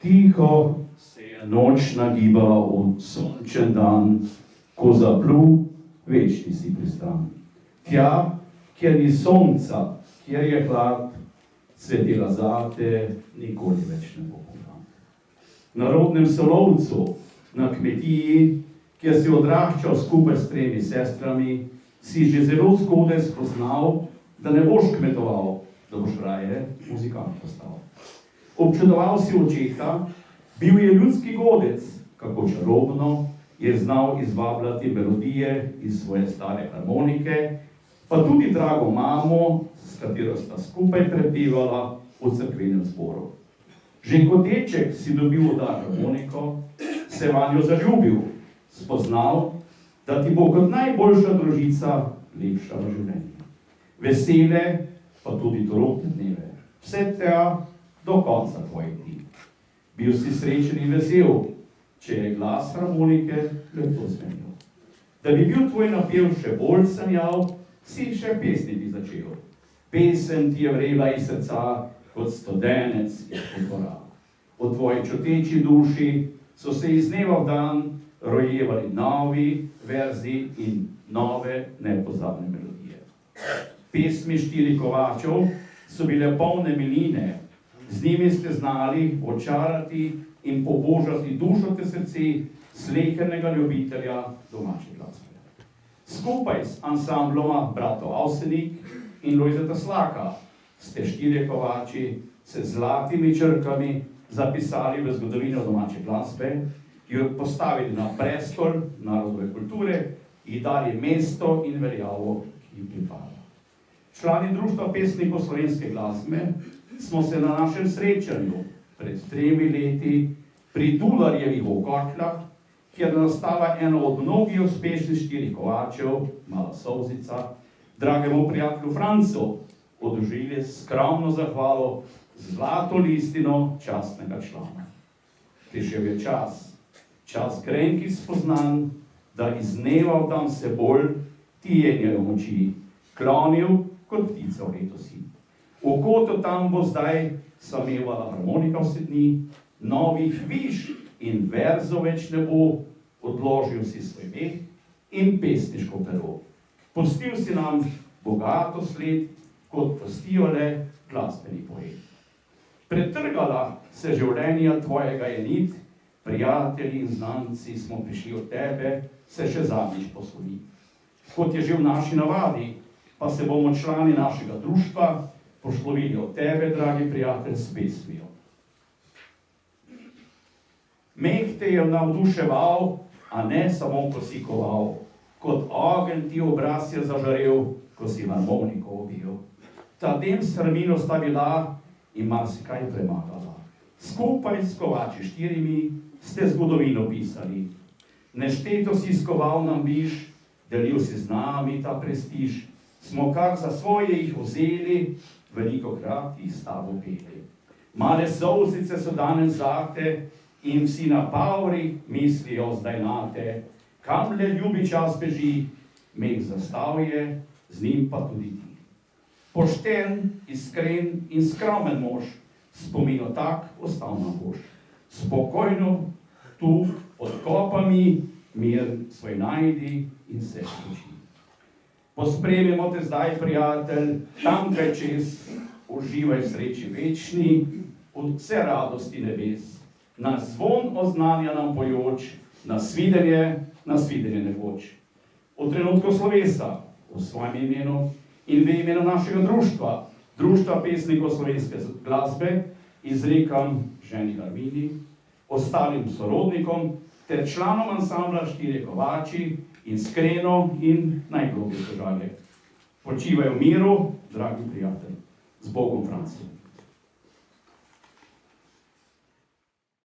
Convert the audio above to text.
Tiho se je noč nagibala v sončen dan, ko zaplu, večni si pristan. Tja, kjer ni sonca, kjer je hlad, cvetela zate, nikoli več ne bo pomlad. Na rodnem Solovcu, na kmetiji, kjer si odraščal skupaj s 3 sestrami, si že zelo zgodaj spoznal, da ne boš kmetoval, da boš raje muzikant postal. Občudoval si očeta, bil je ljudski godec, kako čarobno je znal izvabljati melodije iz svoje stare harmonike, pa tudi drago mamo, s katero sta skupaj prepevala v cerkvenem zboru. Že kot deček si dobil dar harmoniko, se vanjo zaljubil, spoznal, da ti bo kot najboljša družica lepša v življenju. Vesele, pa tudi turobne dneve, vse tja do konca tvojih dni. Bil si srečen in vesel, če je glas harmonike lepo zvenel. Da bi bil tvoj napev še bolj sanjal, si še pesniti začel. Pesem ti je vrela iz srca, kot studenec iz gora. V tvoji čuteči duši so se iz dneva v dan rojevali novi verzi in nove nepozabne melodije. Pesmi 4 Kovačev so bile polne miline, z njimi ste znali očarati in pobožati dušo te srce slehernega ljubitelja domače glasbe. Skupaj s ansambloma bratov Avsenik in Lojzeta Slaka ste 4 Kovači se zlatimi črkami zapisali v zgodovino domače glasbe, jo postavili na prestol narodove kulture in dali mesto in veljavo, ki jim pripada. Člani Društva pesnikov slovenske glasbe smo se na našem srečanju pred 3 leti pri Dularjevih Okotlah, kjer nastala eno od mnogih uspešnih 4 Kovačev, Mala solzica, dragemu prijatelju Francu oddolžili skromno zahvalo z zlato listino častnega člana. Prišel je čas grenkih spoznanj, da iz dneva v dan se bolj tijenjajo moči, klonil kot ptica v leto si. V kotu tam bo zdaj samevala harmonika vse dni, novih viž in verzov več ne bo, odložil si svoj meh in pesniško pero. Pustil si nam bogato sled, kot pustijo le glasbeni poeti. Pretrgala se življenja tvojega je nit, prijatelji in znanci smo prišli od tebe, se še zadnjič posloviti. Kot je že v naši navadi, pa se bomo člani našega društva poslovili od tebe, dragi prijatelj, s pesmijo. Meh te je navduševal, a ne samo ko si koval, kot ogenj ti obraz je zažarel, ko si harmoniko obil. Ta dem s harmino sta bila in marsikaj premagala. Skupaj s Kovači 4 ste zgodovino pisali. Nešteto si skoval nam biš, delil si z nami ta prestiž, smo kar za svoje jih vzeli, velikokrat jih s tabo peli. Male solzice so danes zate in vsi na pavri mislijo zdaj nate, kam le ljubi čas beži, meh zastav je, z njim pa tudi ti. Pošten, iskren in skromen mož, spomino tak ostal nam boš. Spokojno tu pod kopami mir svoj najdi in se služi. Pospremimo te zdaj, prijatelj, tamkaj čez, uživaj v sreči večni, vse radosti nebes. Na zvon oznanja nam pojoč, na svidenje nekoč. V trenutku slovesa, v svojem imenu in v imenu našega društva, Društva pesnikov slovenske glasbe, izrekam ženi Armini, ostalim sorodnikom ter članom ansambla 4 Kovači iskreno in najgloblje sožalje. Počivaj v miru, dragi prijatelj. Z Bogom, Franci.